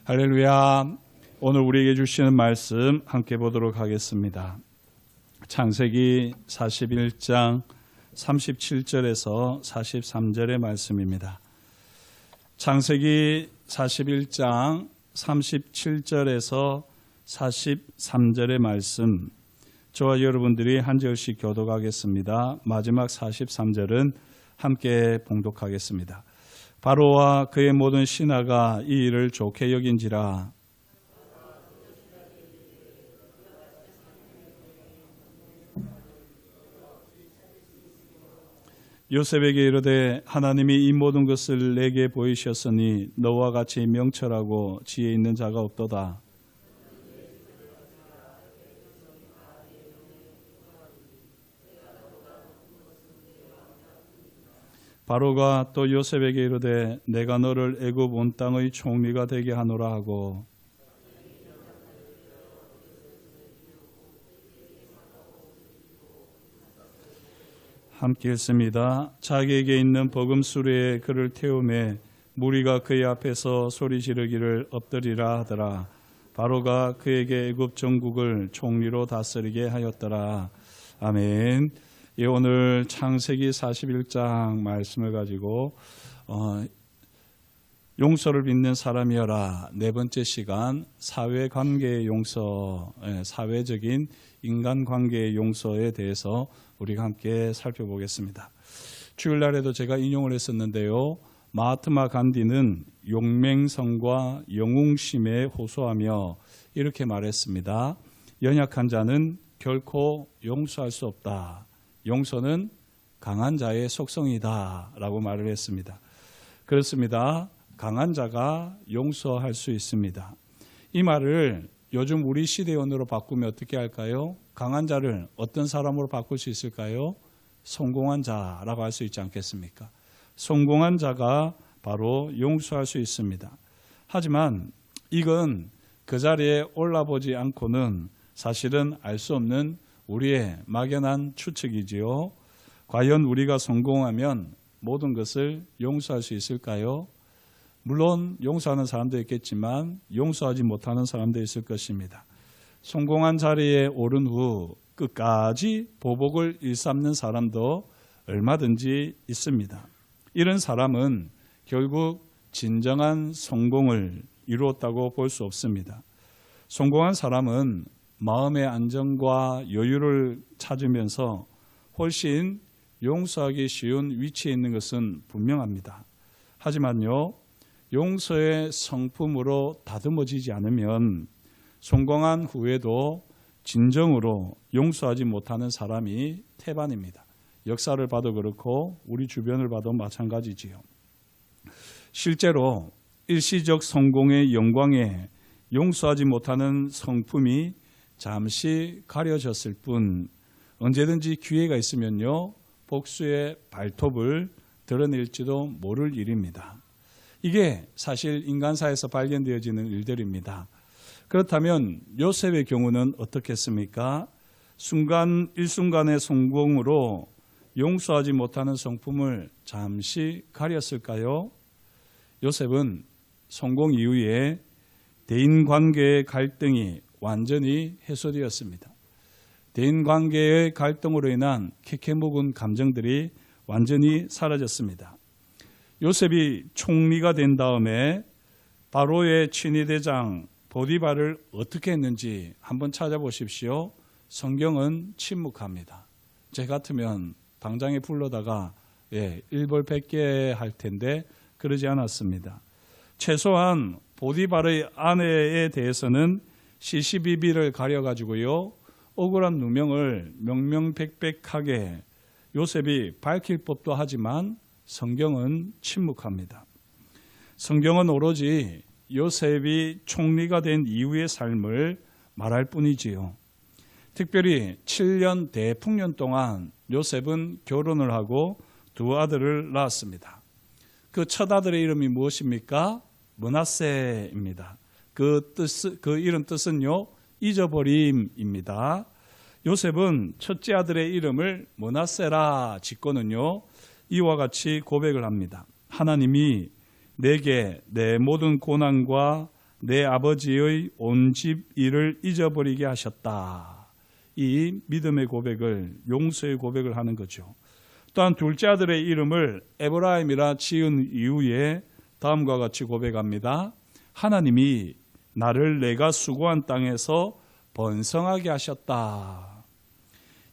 할렐루야. 오늘 우리에게 주시는 말씀 함께 보도록 하겠습니다. 창세기 41장 37절에서 43절의 말씀입니다. 창세기 41장 37절에서 43절의 말씀, 저와 여러분들이 한 절씩 교독하겠습니다. 마지막 43절은 함께 봉독하겠습니다. 바로와 그의 모든 신하가 이 일을 좋게 여긴지라. 요셉에게 이르되 하나님이 이 모든 것을 내게 보이셨으니 너와 같이 명철하고 지혜 있는 자가 없도다. 바로가 또 요셉에게 이르되 내가 너를 애굽 온 땅의 총리가 되게 하노라 하고, 함께 읽습니다. 자기에게 있는 버금수레에 그를 태우매 무리가 그의 앞에서 소리 지르기를 엎드리라 하더라. 바로가 그에게 애굽 전국을 총리로 다스리게 하였더라. 아멘. 예, 오늘 창세기 41장 말씀을 가지고 용서를 빚는 사람이여라. 네 번째 시간, 사회관계의 용서, 사회적인 인간관계의 용서에 대해서 우리가 함께 살펴보겠습니다. 주일날에도 제가 인용을 했었는데요. 마하트마 간디는 용맹성과 영웅심에 호소하며 이렇게 말했습니다. 연약한 자는 결코 용서할 수 없다. 용서는 강한 자의 속성이다 라고 말을 했습니다. 그렇습니다. 강한 자가 용서할 수 있습니다. 이 말을 요즘 우리 시대언어로 바꾸면 어떻게 할까요? 강한 자를 어떤 사람으로 바꿀 수 있을까요? 성공한 자라고 할 수 있지 않겠습니까? 성공한 자가 바로 용서할 수 있습니다. 하지만 이건 그 자리에 올라보지 않고는 사실은 알 수 없는 우리의 막연한 추측이지요. 과연 우리가 성공하면 모든 것을 용서할 수 있을까요? 물론 용서하는 사람도 있겠지만 용서하지 못하는 사람도 있을 것입니다. 성공한 자리에 오른 후 끝까지 보복을 일삼는 사람도 얼마든지 있습니다. 이런 사람은 결국 진정한 성공을 이루었다고 볼 수 없습니다. 성공한 사람은 마음의 안정과 여유를 찾으면서 훨씬 용서하기 쉬운 위치에 있는 것은 분명합니다. 하지만요, 용서의 성품으로 다듬어지지 않으면 성공한 후에도 진정으로 용서하지 못하는 사람이 태반입니다. 역사를 봐도 그렇고 우리 주변을 봐도 마찬가지지요. 실제로 일시적 성공의 영광에 용서하지 못하는 성품이 잠시 가려졌을 뿐 언제든지 기회가 있으면요, 복수의 발톱을 드러낼지도 모를 일입니다. 이게 사실 인간사에서 발견되어지는 일들입니다. 그렇다면 요셉의 경우는 어떻겠습니까? 일순간의 성공으로 용서하지 못하는 성품을 잠시 가렸을까요? 요셉은 성공 이후에 대인관계의 갈등이 완전히 해소되었습니다. 대인관계의 갈등으로 인한 캐캐묵은 감정들이 완전히 사라졌습니다. 요셉이 총리가 된 다음에 바로의 친위대장 보디발을 어떻게 했는지 한번 찾아보십시오. 성경은 침묵합니다. 제 같으면 당장에 불러다가 일벌백계 할 텐데 그러지 않았습니다. 최소한 보디발의 아내에 대해서는 시시비비를 가려가지고요, 억울한 누명을 명명백백하게 요셉이 밝힐 법도 하지만 성경은 침묵합니다. 성경은 오로지 요셉이 총리가 된 이후의 삶을 말할 뿐이지요. 특별히 7년 대풍년 동안 요셉은 결혼을 하고 두 아들을 낳았습니다. 그 첫 아들의 이름이 무엇입니까? 므낫세입니다. 그 이름 뜻은요, 잊어버림입니다. 요셉은 첫째 아들의 이름을 므낫세라 짓고는요, 이와 같이 고백을 합니다. 하나님이 내게 내 모든 고난과 내 아버지의 온 집 일을 잊어버리게 하셨다. 이 믿음의 고백을, 용서의 고백을 하는 거죠. 또한 둘째 아들의 이름을 에브라임이라 지은 이후에 다음과 같이 고백합니다. 하나님이 나를 내가 수고한 땅에서 번성하게 하셨다.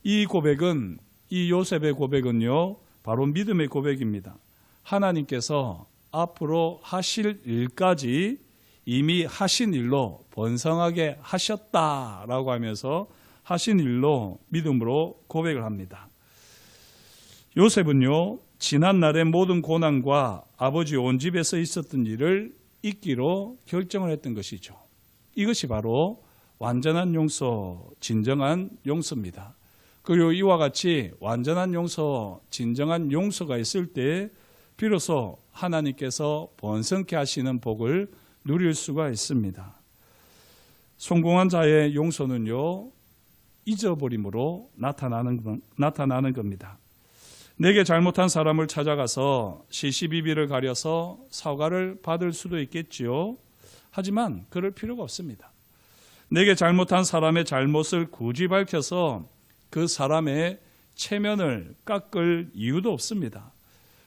이 고백은, 이 요셉의 고백은요, 바로 믿음의 고백입니다. 하나님께서 앞으로 하실 일까지 이미 하신 일로 번성하게 하셨다라고 하면서 하신 일로 믿음으로 고백을 합니다. 요셉은요, 지난날의 모든 고난과 아버지 온 집에서 있었던 일을 잊기로 결정을 했던 것이죠. 이것이 바로 완전한 용서, 진정한 용서입니다. 그리고 이와 같이 완전한 용서, 진정한 용서가 있을 때 비로소 하나님께서 번성케 하시는 복을 누릴 수가 있습니다. 성공한 자의 용서는요, 잊어버림으로 나타나는 겁니다. 내게 잘못한 사람을 찾아가서 시시비비를 가려서 사과를 받을 수도 있겠지요. 하지만 그럴 필요가 없습니다. 내게 잘못한 사람의 잘못을 굳이 밝혀서 그 사람의 체면을 깎을 이유도 없습니다.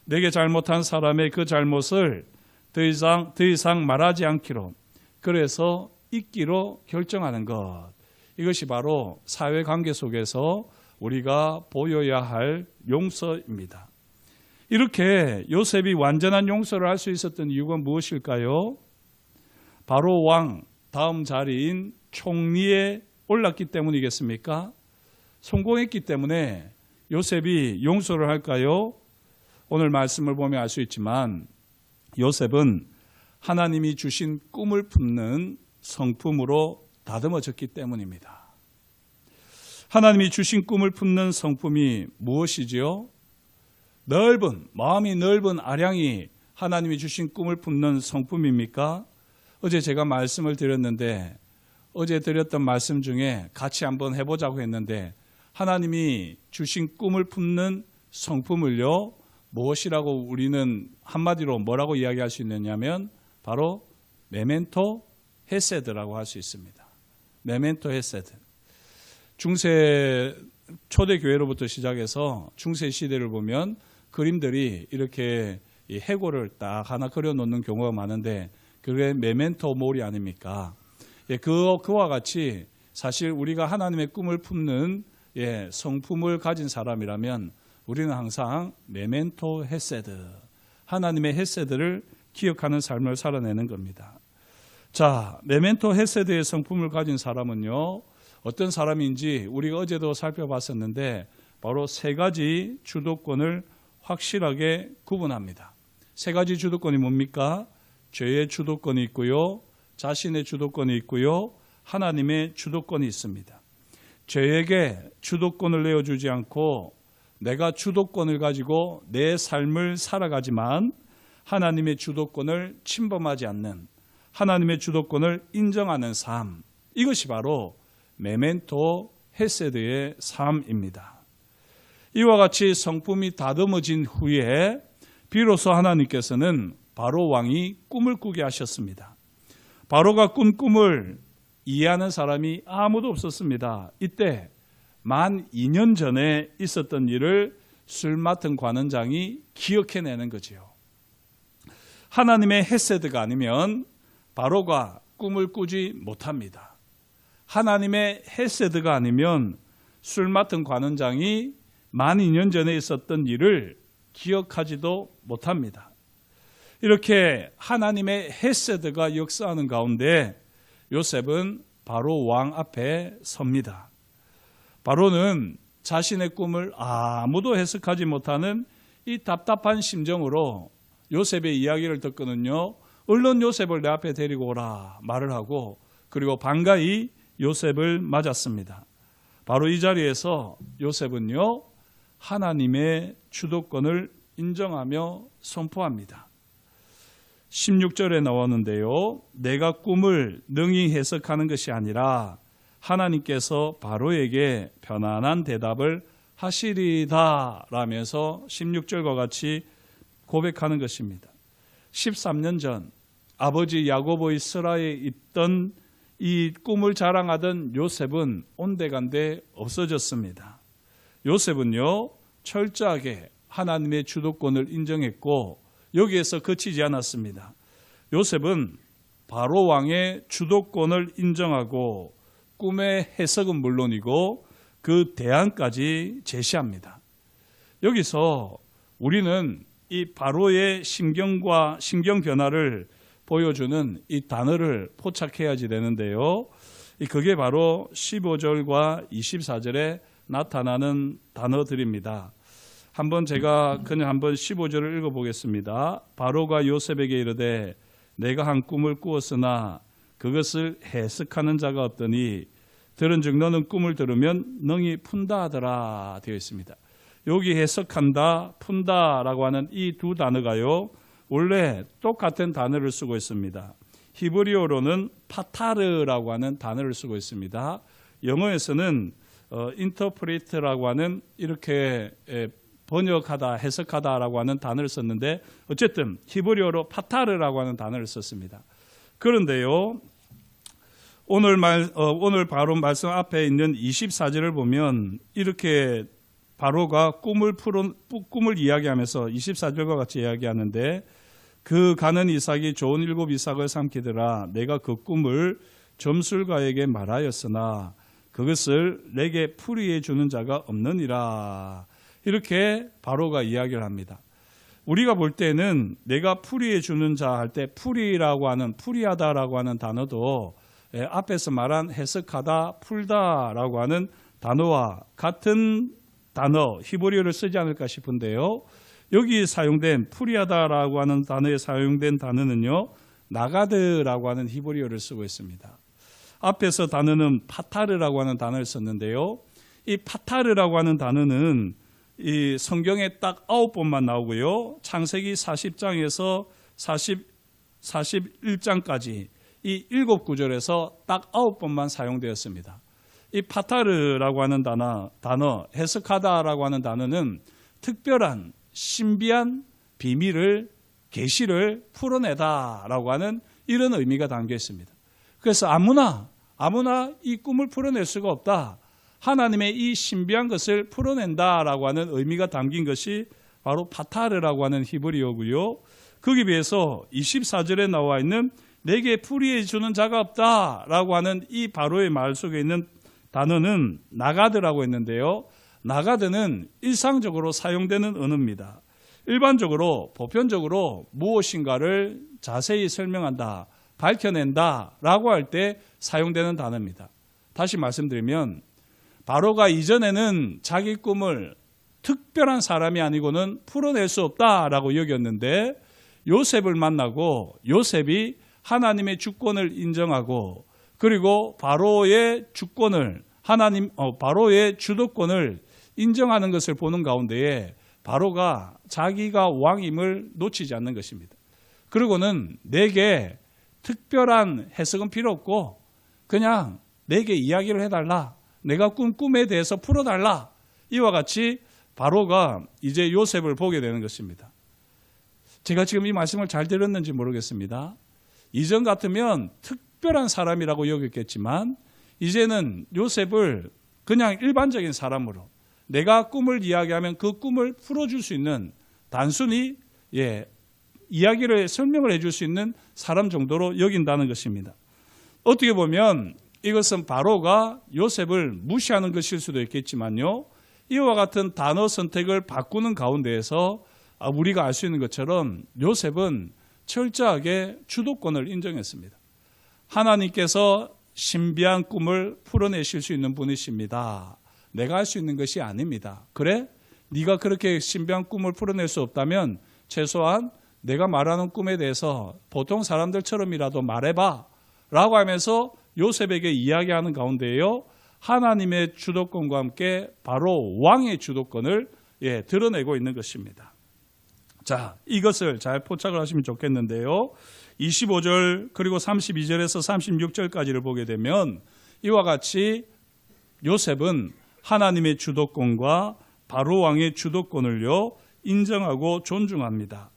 내게 잘못한 사람의 그 잘못을 더 이상 말하지 않기로, 그래서 잊기로 결정하는 것. 이것이 바로 사회관계 속에서 우리가 보여야 할 용서입니다. 이렇게 요셉이 완전한 용서를 할 수 있었던 이유가 무엇일까요? 바로 왕 다음 자리인 총리에 올랐기 때문이겠습니까? 성공했기 때문에 요셉이 용서를 할까요? 오늘 말씀을 보면 알 수 있지만 요셉은 하나님이 주신 꿈을 품는 성품으로 다듬어졌기 때문입니다. 하나님이 주신 꿈을 품는 성품이 무엇이지요? 마음이 넓은 아량이 하나님이 주신 꿈을 품는 성품입니까? 어제 제가 말씀을 드렸는데, 어제 드렸던 말씀 중에 같이 한번 해보자고 했는데, 하나님이 주신 꿈을 품는 성품을요, 무엇이라고 우리는 한마디로 뭐라고 이야기할 수 있느냐면 바로 메멘토 헤세드라고 할 수 있습니다. 메멘토 헤세드. 중세 초대교회로부터 시작해서 중세 시대를 보면 그림들이 이렇게 해골을 딱 하나 그려놓는 경우가 많은데 그게 메멘토 모리 아닙니까? 그와 같이 사실 우리가 하나님의 꿈을 품는 성품을 가진 사람이라면 우리는 항상 메멘토 헤세드, 하나님의 헤세드를 기억하는 삶을 살아내는 겁니다. 자, 메멘토 헤세드의 성품을 가진 사람은요, 어떤 사람인지 우리가 어제도 살펴봤었는데 바로 세 가지 주도권을 확실하게 구분합니다. 세 가지 주도권이 뭡니까? 죄의 주도권이 있고요, 자신의 주도권이 있고요, 하나님의 주도권이 있습니다. 죄에게 주도권을 내어주지 않고 내가 주도권을 가지고 내 삶을 살아가지만 하나님의 주도권을 침범하지 않는, 하나님의 주도권을 인정하는 삶, 이것이 바로 메멘토 헤세드의 삶입니다. 이와 같이 성품이 다듬어진 후에 비로소 하나님께서는 바로 왕이 꿈을 꾸게 하셨습니다. 바로가 꾼 꿈을 이해하는 사람이 아무도 없었습니다. 이때 만 2년 전에 있었던 일을 술 맡은 관원장이 기억해내는 거지요. 하나님의 헤세드가 아니면 바로가 꿈을 꾸지 못합니다. 하나님의 헤세드가 아니면 술 맡은 관원장이 만 2년 전에 있었던 일을 기억하지도 못합니다. 이렇게 하나님의 헤세드가 역사하는 가운데 요셉은 바로 왕 앞에 섭니다. 바로는 자신의 꿈을 아무도 해석하지 못하는 이 답답한 심정으로 요셉의 이야기를 듣고는요, 얼른 요셉을 내 앞에 데리고 오라 말을 하고, 그리고 반가이 요셉을 맞았습니다. 바로 이 자리에서 요셉은요, 하나님의 주도권을 인정하며 선포합니다. 16절에 나오는데요, 내가 꿈을 능히 해석하는 것이 아니라 하나님께서 바로에게 편안한 대답을 하시리다 라면서 16절과 같이 고백하는 것입니다. 13년 전 아버지 야고보의 스라에 있던 이 꿈을 자랑하던 요셉은 온데간데 없어졌습니다. 요셉은요, 철저하게 하나님의 주도권을 인정했고 여기에서 그치지 않았습니다. 요셉은 바로 왕의 주도권을 인정하고 꿈의 해석은 물론이고 그 대안까지 제시합니다. 여기서 우리는 이 바로의 심경과 심경 변화를 보여주는 이 단어를 포착해야지 되는데요. 그게 바로 15절과 24절에 나타나는 단어들입니다. 제가 그냥 한번 15절을 읽어보겠습니다. 바로가 요셉에게 이르되 내가 한 꿈을 꾸었으나 그것을 해석하는 자가 없더니 들은즉 너는 꿈을 들으면 능히 푼다 하더라 되어 있습니다. 여기 해석한다, 푼다라고 하는 이 두 단어가요, 원래 똑같은 단어를 쓰고 있습니다. 히브리어로는 파타르라고 하는 단어를 쓰고 있습니다. 영어에서는 interpret라고 하는 이렇게 번역하다, 해석하다라고 하는 단어를 썼는데 어쨌든 히브리어로 파타르라고 하는 단어를 썼습니다. 그런데요, 오늘 바로 말씀 앞에 있는 24절을 보면 이렇게 바로가 꿈을 이야기하면서 24절과 같이 이야기하는데 그 가는 이삭이 좋은 7 이삭을 삼키더라. 내가 그 꿈을 점술가에게 말하였으나 그것을 내게 풀이해 주는 자가 없느니라. 이렇게 바로가 이야기를 합니다. 우리가 볼 때는 내가 풀이해 주는 자 할 때 풀이하다라고 하는 단어도 앞에서 말한 해석하다, 풀다라고 하는 단어와 같은 단어, 히브리어를 쓰지 않을까 싶은데요. 여기 사용된 풀이하다라고 하는 단어에 사용된 단어는요, 나가드라고 하는 히브리어를 쓰고 있습니다. 앞에서 단어는 파타르라고 하는 단어를 썼는데요. 이 파타르라고 하는 단어는 이 성경에 딱 9번만 나오고요. 창세기 40장에서 41장까지 이 7구절에서 딱 9번만 사용되었습니다. 이 파타르라고 하는 단어, 해석하다라고 하는 단어는 특별한 신비한 비밀을, 계시를 풀어내다라고 하는 이런 의미가 담겨 있습니다. 그래서 아무나 이 꿈을 풀어낼 수가 없다. 하나님의 이 신비한 것을 풀어낸다라고 하는 의미가 담긴 것이 바로 파타르라고 하는 히브리어고요. 거기에 비해서 24절에 나와 있는 내게 풀이해 주는 자가 없다라고 하는 이 바로의 말 속에 있는 단어는 나가드라고 했는데요. 나가드는 일상적으로 사용되는 언어입니다. 일반적으로, 보편적으로 무엇인가를 자세히 설명한다, 밝혀낸다라고 할 때 사용되는 단어입니다. 다시 말씀드리면 바로가 이전에는 자기 꿈을 특별한 사람이 아니고는 풀어낼 수 없다라고 여겼는데 요셉을 만나고 요셉이 하나님의 주권을 인정하고 그리고 바로의 주권을 바로의 주도권을 인정하는 것을 보는 가운데에 바로가 자기가 왕임을 놓치지 않는 것입니다. 그리고는 내게 특별한 해석은 필요 없고 그냥 내게 이야기를 해달라. 내가 꿈에 대해서 풀어달라. 이와 같이 바로가 이제 요셉을 보게 되는 것입니다. 제가 지금 이 말씀을 잘 들었는지 모르겠습니다. 이전 같으면 특별한 사람이라고 여겼겠지만 이제는 요셉을 그냥 일반적인 사람으로 내가 꿈을 이야기하면 그 꿈을 풀어줄 수 있는 단순히 이야기를 설명을 해줄 수 있는 사람 정도로 여긴다는 것입니다. 어떻게 보면 이것은 바로가 요셉을 무시하는 것일 수도 있겠지만요. 이와 같은 단어 선택을 바꾸는 가운데에서 우리가 알 수 있는 것처럼 요셉은 철저하게 주도권을 인정했습니다. 하나님께서 신비한 꿈을 풀어내실 수 있는 분이십니다. 내가 할 수 있는 것이 아닙니다. 그래? 네가 그렇게 신비한 꿈을 풀어낼 수 없다면 최소한 내가 말하는 꿈에 대해서 보통 사람들처럼이라도 말해봐 라고 하면서 요셉에게 이야기하는 가운데에요. 하나님의 주도권과 함께 바로 왕의 주도권을 드러내고 있는 것입니다. 자, 이것을 잘 포착을 하시면 좋겠는데요. 25절 그리고 32절에서 36절까지를 보게 되면 이와 같이 요셉은 하나님의 주도권과 바로 왕의 주도권을요 인정하고 존중합니다.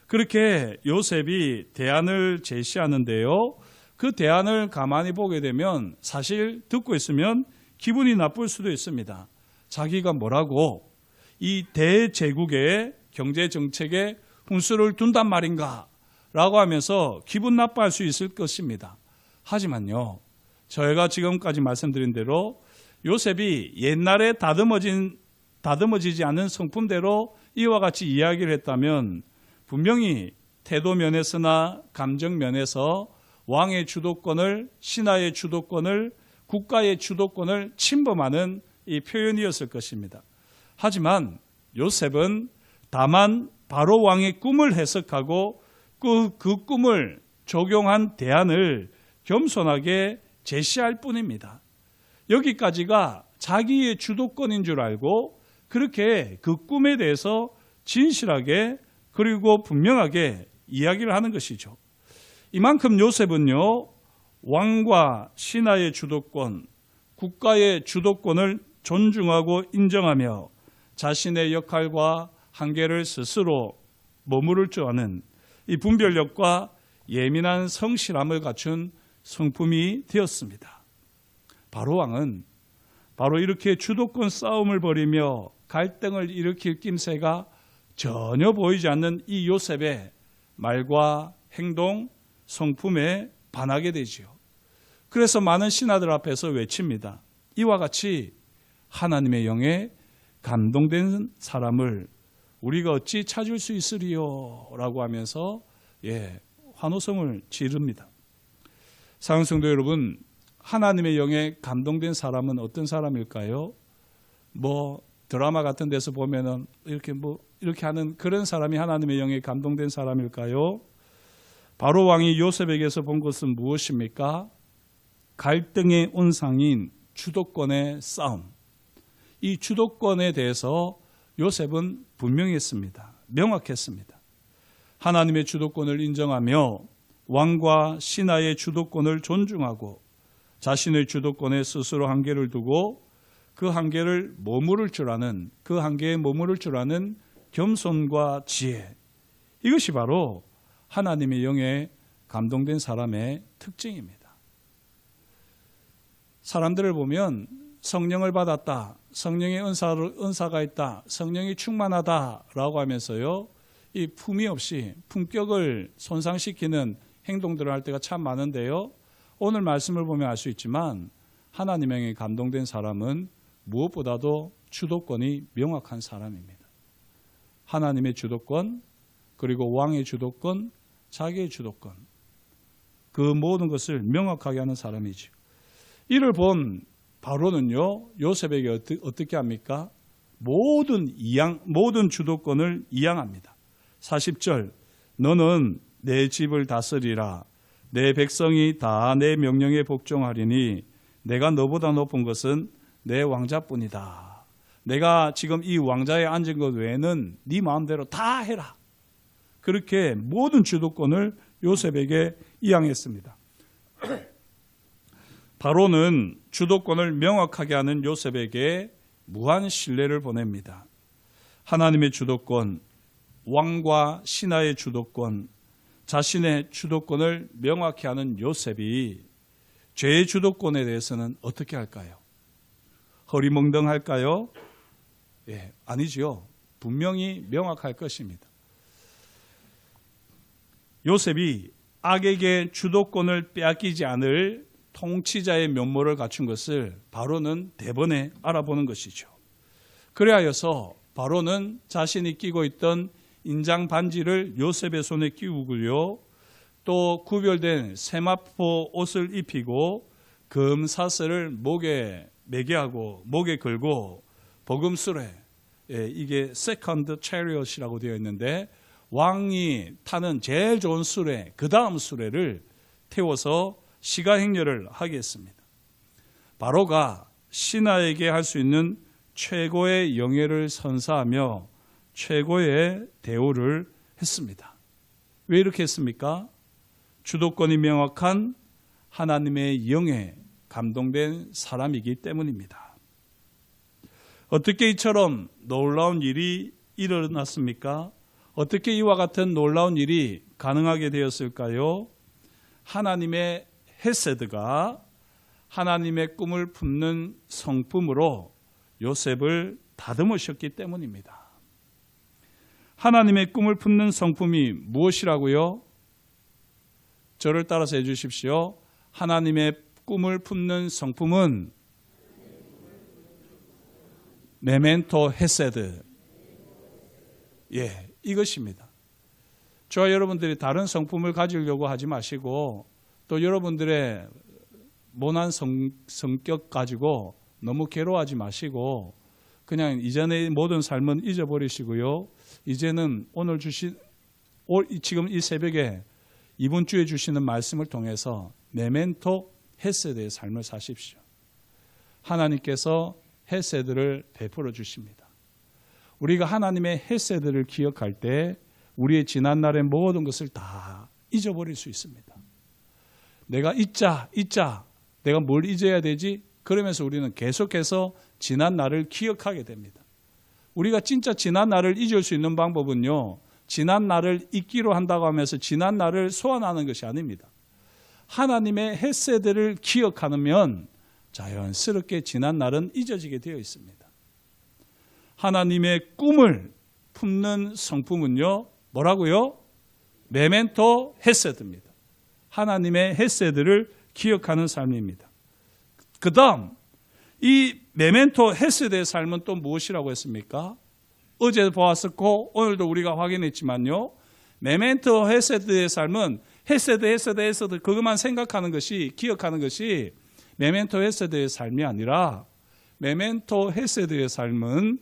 그렇게 요셉이 대안을 제시하는데요. 그 대안을 가만히 보게 되면 사실 듣고 있으면 기분이 나쁠 수도 있습니다. 자기가 뭐라고 이 대제국의 경제정책에 훈수를 둔단 말인가 라고 하면서 기분 나빠할 수 있을 것입니다. 하지만요, 저희가 지금까지 말씀드린 대로 요셉이 옛날에 다듬어지지 않은 성품대로 이와 같이 이야기를 했다면 분명히 태도 면에서나 감정 면에서 왕의 주도권을, 신하의 주도권을, 국가의 주도권을 침범하는 이 표현이었을 것입니다. 하지만 요셉은 다만 바로 왕의 꿈을 해석하고 그 꿈을 적용한 대안을 겸손하게 제시할 뿐입니다. 여기까지가 자기의 주도권인 줄 알고 그렇게 그 꿈에 대해서 진실하게 그리고 분명하게 이야기를 하는 것이죠. 이만큼 요셉은요, 왕과 신하의 주도권, 국가의 주도권을 존중하고 인정하며 자신의 역할과 한계를 스스로 머무를 줄 아는 이 분별력과 예민한 성실함을 갖춘 성품이 되었습니다. 바로 왕은 바로 이렇게 주도권 싸움을 벌이며 갈등을 일으킬 낌새가 전혀 보이지 않는 이 요셉의 말과 행동, 성품에 반하게 되지요. 그래서 많은 신하들 앞에서 외칩니다. 이와 같이 하나님의 영에 감동된 사람을 우리가 어찌 찾을 수 있으리요? 라고 하면서 환호성을 지릅니다. 사랑하는 성도 여러분, 하나님의 영에 감동된 사람은 어떤 사람일까요? 드라마 같은 데서 보면은 이렇게 하는 그런 사람이 하나님의 영에 감동된 사람일까요? 바로 왕이 요셉에게서 본 것은 무엇입니까? 갈등의 온상인 주도권의 싸움. 이 주도권에 대해서 요셉은 분명했습니다. 명확했습니다. 하나님의 주도권을 인정하며 왕과 신하의 주도권을 존중하고 자신의 주도권에 스스로 한계를 두고 그 한계를 머무를 줄 아는, 그 한계에 머무를 줄 아는 겸손과 지혜. 이것이 바로 하나님의 영에 감동된 사람의 특징입니다. 사람들을 보면 성령을 받았다, 성령의 은사가 있다, 성령이 충만하다라고 하면서요, 이 품위 없이 품격을 손상시키는 행동들을 할 때가 참 많은데요. 오늘 말씀을 보면 알 수 있지만 하나님의 영에 감동된 사람은 무엇보다도 주도권이 명확한 사람입니다. 하나님의 주도권, 그리고 왕의 주도권, 자기의 주도권, 그 모든 것을 명확하게 하는 사람이죠. 이를 본 바로는요, 요셉에게 어떻게 합니까? 모든 주도권을 이양합니다. 40절, 너는 내 집을 다스리라. 내 백성이 다 내 명령에 복종하리니 내가 너보다 높은 것은 내 왕자뿐이다. 내가 지금 이 왕자에 앉은 것 외에는 네 마음대로 다 해라. 그렇게 모든 주도권을 요셉에게 이양했습니다. 바로는 주도권을 명확하게 하는 요셉에게 무한 신뢰를 보냅니다. 하나님의 주도권, 왕과 신하의 주도권, 자신의 주도권을 명확히 하는 요셉이 죄의 주도권에 대해서는 어떻게 할까요? 허리멍덩할까요? 아니지요. 분명히 명확할 것입니다. 요셉이 악에게 주도권을 빼앗기지 않을 통치자의 면모를 갖춘 것을 바로는 대번에 알아보는 것이죠. 그래하여서 바로는 자신이 끼고 있던 인장 반지를 요셉의 손에 끼우고요, 또 구별된 세마포 옷을 입히고 금사슬을 목에 매게 하고 목에 걸고 버금수레, 이게 세컨드 체리엇이라고 되어 있는데 왕이 타는 제일 좋은 수레, 그 다음 수레를 태워서 시가 행렬을 하게 했습니다. 바로가 신하에게 할 수 있는 최고의 영예를 선사하며 최고의 대우를 했습니다. 왜 이렇게 했습니까? 주도권이 명확한 하나님의 영에 감동된 사람이기 때문입니다. 어떻게 이처럼 놀라운 일이 일어났습니까? 어떻게 이와 같은 놀라운 일이 가능하게 되었을까요? 하나님의 헤세드가 하나님의 꿈을 품는 성품으로 요셉을 다듬으셨기 때문입니다. 하나님의 꿈을 품는 성품이 무엇이라고요? 저를 따라서 해주십시오. 하나님의 꿈을 품는 성품은 메멘토 헤세드. 예, 이것입니다. 저와 여러분들이 다른 성품을 가지려고 하지 마시고 또 여러분들의 모난 성격 가지고 너무 괴로워하지 마시고 그냥 이전의 모든 삶은 잊어버리시고요. 이제는 오늘 지금 이 새벽에 이번 주에 주시는 말씀을 통해서 메멘토 헤세드의 삶을 사십시오. 하나님께서 헤세드를 베풀어 주십니다. 우리가 하나님의 헤세드를 기억할 때 우리의 지난날의 모든 것을 다 잊어버릴 수 있습니다. 내가 잊자. 내가 뭘 잊어야 되지? 그러면서 우리는 계속해서 지난날을 기억하게 됩니다. 우리가 진짜 지난날을 잊을 수 있는 방법은요. 지난날을 잊기로 한다고 하면서 지난날을 소환하는 것이 아닙니다. 하나님의 헤세드를 기억하면 자연스럽게 지난날은 잊어지게 되어 있습니다. 하나님의 꿈을 품는 성품은요. 뭐라고요? 메멘토 헤세드입니다. 하나님의 헤세드를 기억하는 삶입니다. 그 다음 이 메멘토 헤세드의 삶은 또 무엇이라고 했습니까? 어제 보았었고 오늘도 우리가 확인했지만요. 메멘토 헤세드의 삶은 헤세드 그것만 생각하는 것이 기억하는 것이 메멘토 헤세드의 삶이 아니라 메멘토 헤세드의 삶은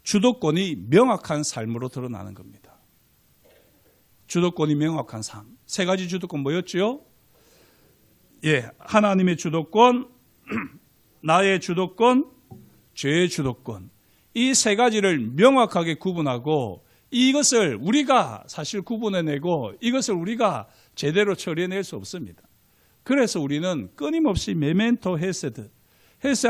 주도권이 명확한 삶으로 드러나는 겁니다. 주도권이 명확한 삶. 세 가지 주도권 뭐였죠? 예, 하나님의 주도권, 나의 주도권, 죄의 주도권. 이 세 가지를 명확하게 구분하고 이것을 우리가 사실 구분해내고 이것을 우리가 제대로 처리해낼 수 없습니다. 그래서 우리는 끊임없이 메멘토 헤세드,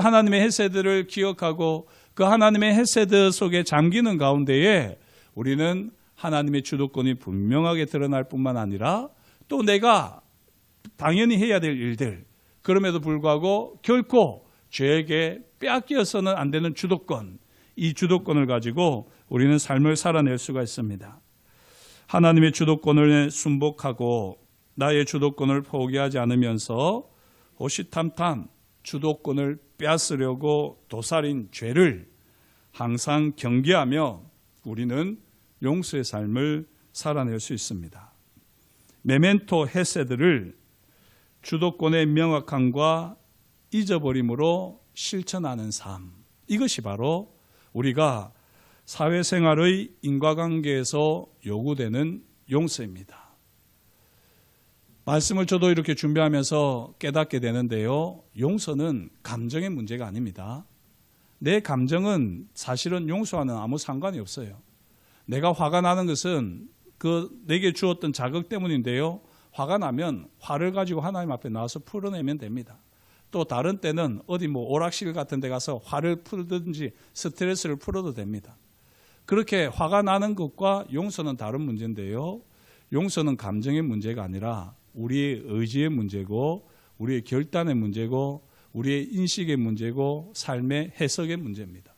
하나님의 헤세드를 기억하고 그 하나님의 헤세드 속에 잠기는 가운데에 우리는 하나님의 주도권이 분명하게 드러날 뿐만 아니라 또 내가 당연히 해야 될 일들, 그럼에도 불구하고 결코 죄에게 빼앗겨서는 안 되는 주도권, 이 주도권을 가지고 우리는 삶을 살아낼 수가 있습니다. 하나님의 주도권을 순복하고 나의 주도권을 포기하지 않으면서 호시탐탐 주도권을 빼앗으려고 도살인 죄를 항상 경계하며 우리는 용서의 삶을 살아낼 수 있습니다. 메멘토 헤세드를 주도권의 명확함과 잊어버림으로 실천하는 삶, 이것이 바로 우리가 사회생활의 인과관계에서 요구되는 용서입니다. 말씀을 저도 이렇게 준비하면서 깨닫게 되는데요. 용서는 감정의 문제가 아닙니다. 내 감정은 사실은 용서와는 아무 상관이 없어요. 내가 화가 나는 것은 내게 주었던 자극 때문인데요. 화가 나면 화를 가지고 하나님 앞에 나와서 풀어내면 됩니다. 또 다른 때는 어디 오락실 같은 데 가서 화를 풀든지 스트레스를 풀어도 됩니다. 그렇게 화가 나는 것과 용서는 다른 문제인데요. 용서는 감정의 문제가 아니라 우리의 의지의 문제고 우리의 결단의 문제고 우리의 인식의 문제고 삶의 해석의 문제입니다.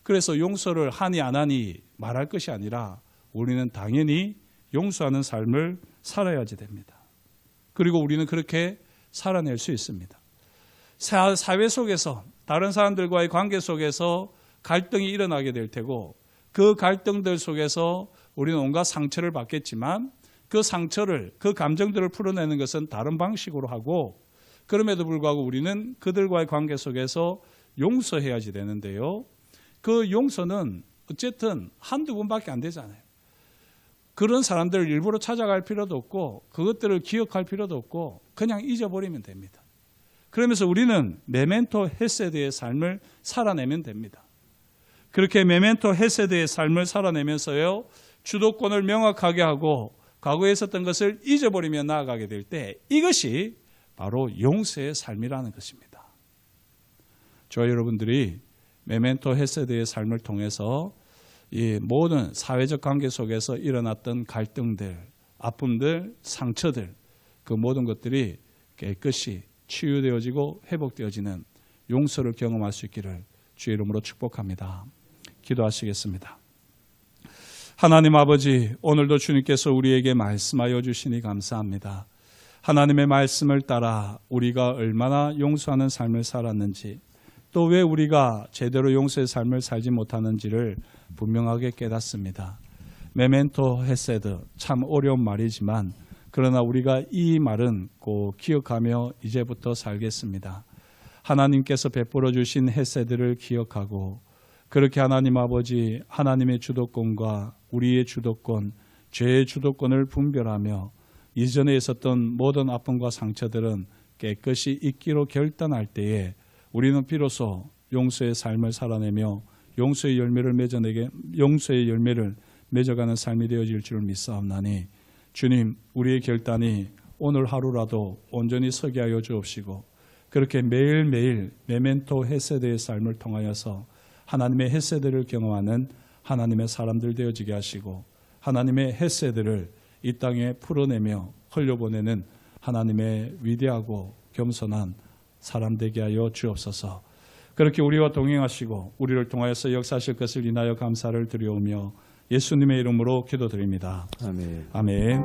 그래서 용서를 하니 안 하니 말할 것이 아니라 우리는 당연히 용서하는 삶을 살아야지 됩니다. 그리고 우리는 그렇게 살아낼 수 있습니다. 사회 속에서 다른 사람들과의 관계 속에서 갈등이 일어나게 될 테고 그 갈등들 속에서 우리는 온갖 상처를 받겠지만 그 상처를, 그 감정들을 풀어내는 것은 다른 방식으로 하고 그럼에도 불구하고 우리는 그들과의 관계 속에서 용서해야지 되는데요. 그 용서는 어쨌든 한두 번밖에 안 되잖아요. 그런 사람들을 일부러 찾아갈 필요도 없고 그것들을 기억할 필요도 없고 그냥 잊어버리면 됩니다. 그러면서 우리는 메멘토 헤세드의 삶을 살아내면 됩니다. 그렇게 메멘토 헤세드의 삶을 살아내면서요. 주도권을 명확하게 하고 과거에 있었던 것을 잊어버리며 나아가게 될 때 이것이 바로 용서의 삶이라는 것입니다. 저와 여러분들이 메멘토 헤세드의 삶을 통해서 이 모든 사회적 관계 속에서 일어났던 갈등들, 아픔들, 상처들 그 모든 것들이 깨끗이 치유되어지고 회복되어지는 용서를 경험할 수 있기를 주의 이름으로 축복합니다. 기도하시겠습니다. 하나님 아버지, 오늘도 주님께서 우리에게 말씀하여 주시니 감사합니다. 하나님의 말씀을 따라 우리가 얼마나 용서하는 삶을 살았는지, 또 왜 우리가 제대로 용서의 삶을 살지 못하는지를 분명하게 깨닫습니다. 메멘토 헤세드, 참 어려운 말이지만 그러나 우리가 이 말은 꼭 기억하며 이제부터 살겠습니다. 하나님께서 베풀어 주신 헤세드를 기억하고 그렇게 하나님 아버지, 하나님의 주도권과 우리의 주도권, 죄의 주도권을 분별하며 이전에 있었던 모든 아픔과 상처들은 깨끗이 잊기로 결단할 때에 우리는 비로소 용서의 삶을 살아내며 용서의 열매를 맺어가는 삶이 되어질 줄 믿사옵나니 주님, 우리의 결단이 오늘 하루라도 온전히 서게 하여 주옵시고 그렇게 매일매일 메멘토 헤세드의 삶을 통하여서 하나님의 헤세드를 경험하는 하나님의 사람들 되어지게 하시고 하나님의 헤세드를 이 땅에 풀어내며 흘려보내는 하나님의 위대하고 겸손한 사람 되게 하여 주옵소서. 그렇게 우리와 동행하시고 우리를 통하여서 역사하실 것을 인하여 감사를 드리오며 예수님의 이름으로 기도드립니다. 아멘. 아멘.